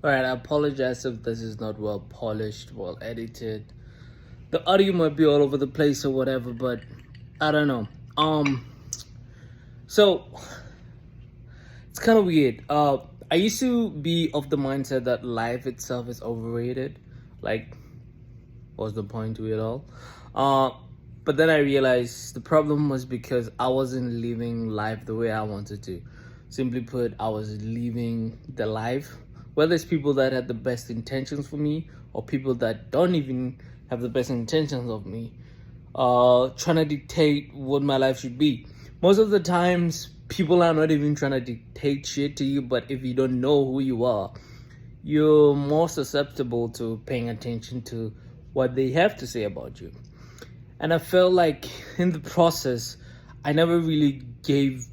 Alright, I apologize if this is not well polished, well edited. The audio might be all over the place or whatever, but I don't know. So it's kind of weird. I used to be of the mindset that life itself is overrated. Like, what's the point to it all? But then I realized the problem was because I wasn't living life the way I wanted to. Simply put, I was living the life. Whether it's people that had the best intentions for me or people that don't even have the best intentions of me, trying to dictate what my life should be. Most of the times, people are not even trying to dictate shit to you, but if you don't know who you are, you're more susceptible to paying attention to what they have to say about you. And I felt like in the process, I never really gave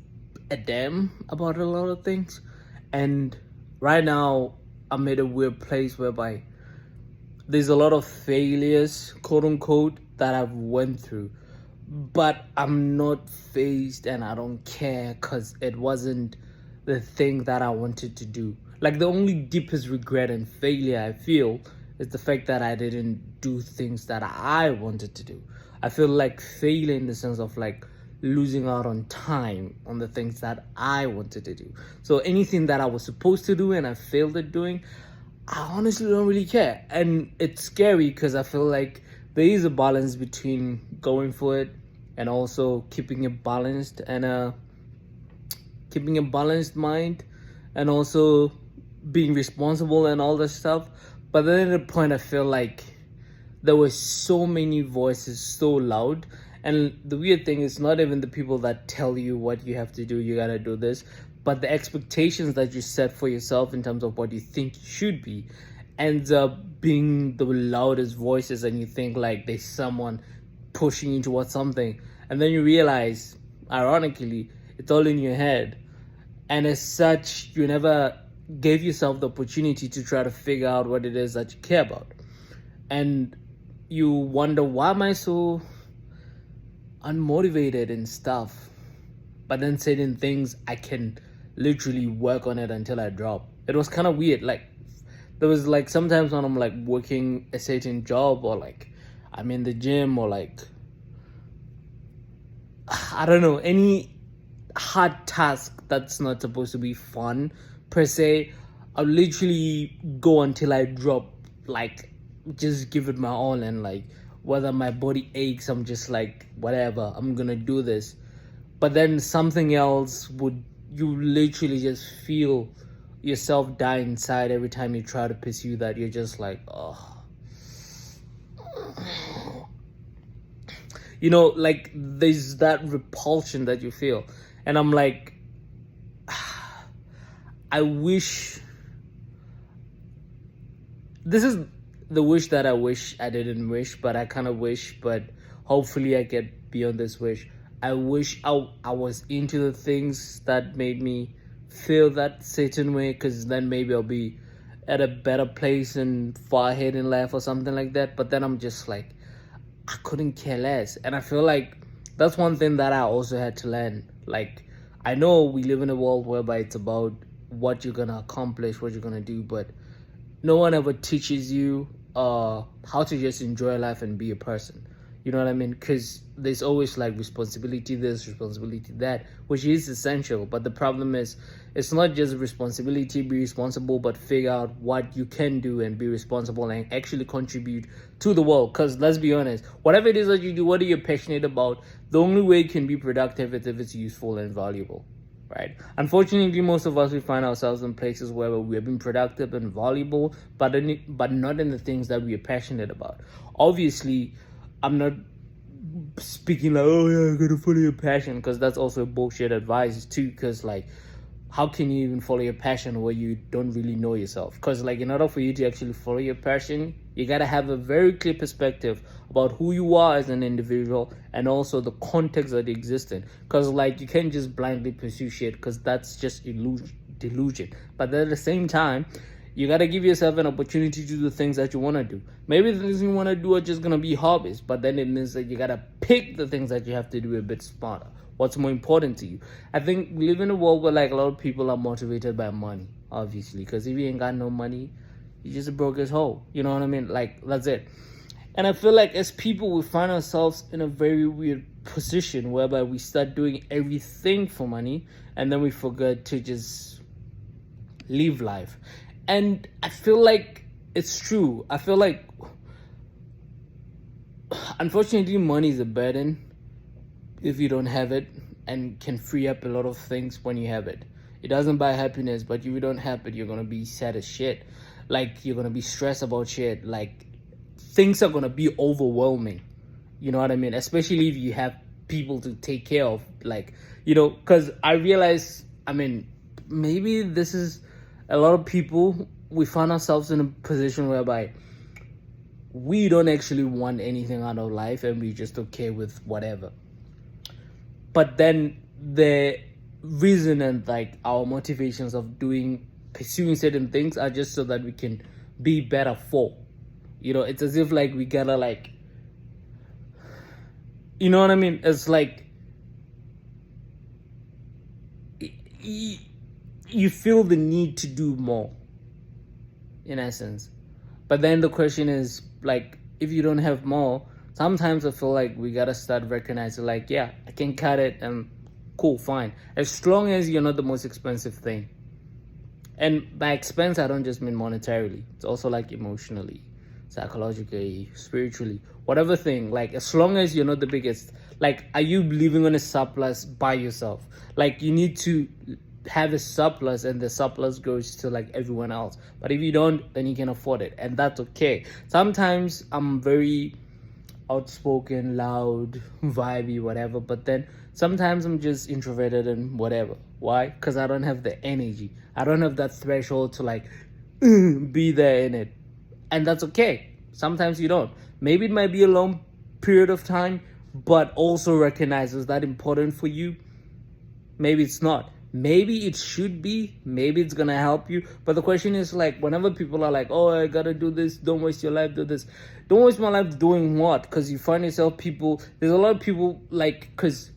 a damn about a lot of things. And right now, I'm at a weird place whereby there's a lot of failures, quote unquote, that I've went through. But I'm not phased and I don't care because it wasn't the thing that I wanted to do. Like the only deepest regret and failure I feel is the fact that I didn't do things that I wanted to do. I feel like failure in the sense of like losing out on time on the things that I wanted to do. So anything that I was supposed to do and I failed at doing, I honestly don't really care. And it's scary because I feel like there is a balance between going for it and also keeping it balanced and keeping a balanced mind and also being responsible and all that stuff. But then at the point I feel like there were so many voices so loud, and the weird thing is not even the people that tell you what you have to do, you gotta do this, but the expectations that you set for yourself in terms of what you think you should be ends up being the loudest voices, and you think like there's someone pushing you towards something, and then you realize, ironically, it's all in your head. And as such, you never gave yourself the opportunity to try to figure out what it is that you care about. And you wonder, why am I so unmotivated and stuff? But then certain things, I can literally work on it until I drop. It was kind of weird. Like, there was like sometimes when I'm like working a certain job or like I'm in the gym or like, I don't know, any hard task that's not supposed to be fun per se, I'll literally go until I drop, like just give it my all, and like whether my body aches, I'm just like, whatever, I'm gonna do this. But then something else would, you literally just feel yourself die inside every time you try to pursue that. You're just like, oh, you know, like there's that repulsion that you feel. And I'm like, I wish, this is the wish that I wish I didn't wish, but I kind of wish, but hopefully I get beyond this wish. I wish I was into the things that made me feel that certain way, because then maybe I'll be at a better place and far ahead in life or something like that. But then I'm just like, I couldn't care less. And I feel like that's one thing that I also had to learn. Like, I know we live in a world whereby it's about what you're gonna accomplish, what you're gonna do, but no one ever teaches you how to just enjoy life and be a person. You know what I mean? Because there's always like responsibility this, responsibility that, which is essential. But the problem is, it's not just responsibility, be responsible, but figure out what you can do and be responsible and actually contribute to the world. Because let's be honest, whatever it is that you do, what are you passionate about, the only way it can be productive is if it's useful and valuable. Right? Unfortunately, most of us, we find ourselves in places where we have been productive and valuable, but not in the things that we are passionate about. Obviously, I'm not speaking like, oh yeah, I gotta follow your passion, because that's also bullshit advice too. Because like, how can you even follow your passion where you don't really know yourself? Because like, in order for you to actually follow your passion, you gotta have a very clear perspective about who you are as an individual and also the context that you exist in. Because like, you can't just blindly pursue shit, because that's just delusion. But at the same time, you gotta give yourself an opportunity to do the things that you want to do. Maybe the things you want to do are just gonna be hobbies, but then it means that you gotta pick the things that you have to do a bit smarter. what's more important to you. I think we live in a world where like a lot of people are motivated by money, obviously, because if you ain't got no money, you just broke as whole. You know what I mean? Like, that's it. And I feel like as people, we find ourselves in a very weird position whereby we start doing everything for money and then we forget to just live life. And I feel like it's true. I feel like, unfortunately, money is a burden if you don't have it, and can free up a lot of things when you have it. It doesn't buy happiness, but if you don't have it, you're gonna be sad as shit. Like, you're gonna be stressed about shit. Like, things are gonna be overwhelming. You know what I mean? Especially if you have people to take care of. Like, because I realize, I mean, maybe this is a lot of people, we find ourselves in a position whereby we don't actually want anything out of life and we're just okay with whatever. But then the reason and like our motivations of pursuing certain things are just so that we can be better for. It's as if like we gotta like, you know what I mean? It's like you feel the need to do more, in essence. But then the question is, like, if you don't have more, sometimes I feel like we gotta start recognizing, like, yeah, I can cut it and cool, fine. As long as you're not the most expensive thing. And by expense, I don't just mean monetarily. It's also like emotionally, psychologically, spiritually, whatever thing. Like, as long as you're not the biggest, like, are you living on a surplus by yourself? Like, you need to have a surplus and the surplus goes to like everyone else. But if you don't, then you can afford it, and that's okay. Sometimes I'm very outspoken, loud, vibey, whatever, but then sometimes I'm just introverted and whatever. Why? Because I don't have the energy. I don't have that threshold to like be there in it, and that's okay. Sometimes you don't. Maybe it might be a long period of time, but also recognizes that important for you. Maybe it's not. Maybe it should be. Maybe it's gonna help you. But the question is, like, whenever people are like, oh, I gotta do this, don't waste your life, do this. Don't waste my life doing what? Because you find yourself there's a lot of people, like, because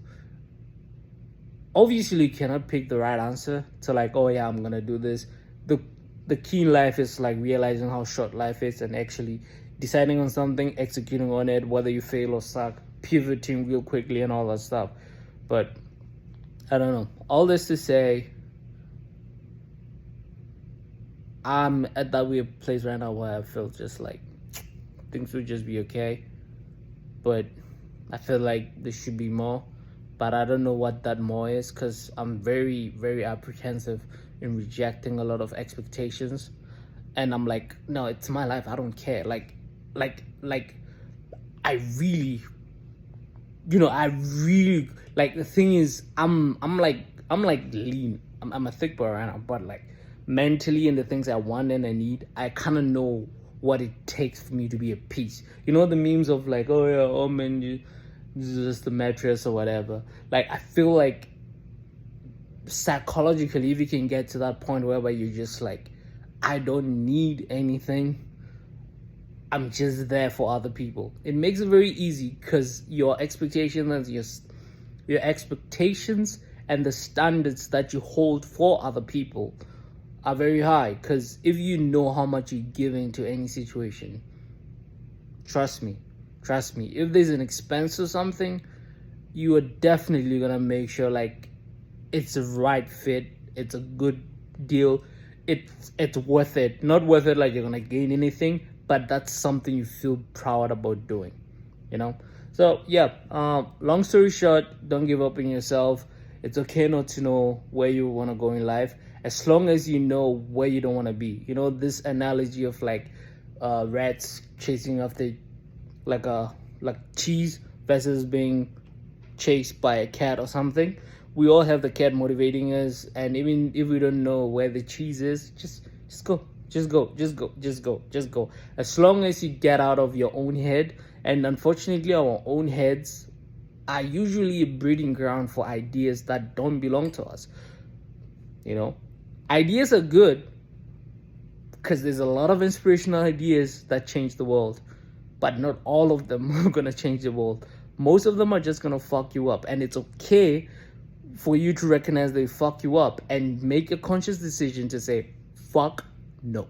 obviously you cannot pick the right answer to like, oh yeah, I'm gonna do this. The key in life is like realizing how short life is and actually deciding on something, executing on it, whether you fail or suck, pivoting real quickly and all that stuff. But I don't know. All this to say, I'm at that weird place right now where I feel just like things would just be okay. But I feel like there should be more. But I don't know what that more is, because I'm very, very apprehensive in rejecting a lot of expectations. And I'm like, no, it's my life. I don't care. Like, I really, like, the thing is, I'm like lean. I'm a thick boy right now, but like mentally and the things I want and I need, I kind of know what it takes for me to be at peace. You know the memes of like, oh yeah, oh man, this is just the mattress or whatever. Like, I feel like psychologically, if you can get to that point whereby you're just like, I don't need anything, I'm just there for other people. It makes it very easy because your expectations and the standards that you hold for other people are very high. Because if you know how much you're giving to any situation, trust me, if there's an expense or something, you are definitely gonna make sure like it's a right fit, it's a good deal, it's worth it. Not worth it like you're gonna gain anything, but that's something you feel proud about doing, So yeah, long story short, don't give up on yourself. It's okay not to know where you want to go in life, as long as you know where you don't want to be. This analogy of like rats chasing after like cheese versus being chased by a cat or something. We all have the cat motivating us, and even if we don't know where the cheese is, just go. Just go. As long as you get out of your own head. And unfortunately, our own heads are usually a breeding ground for ideas that don't belong to us. Ideas are good because there's a lot of inspirational ideas that change the world, but not all of them are going to change the world. most of them are just gonna fuck you up, and it's okay for you to recognize they fuck you up and make a conscious decision to say fuck no.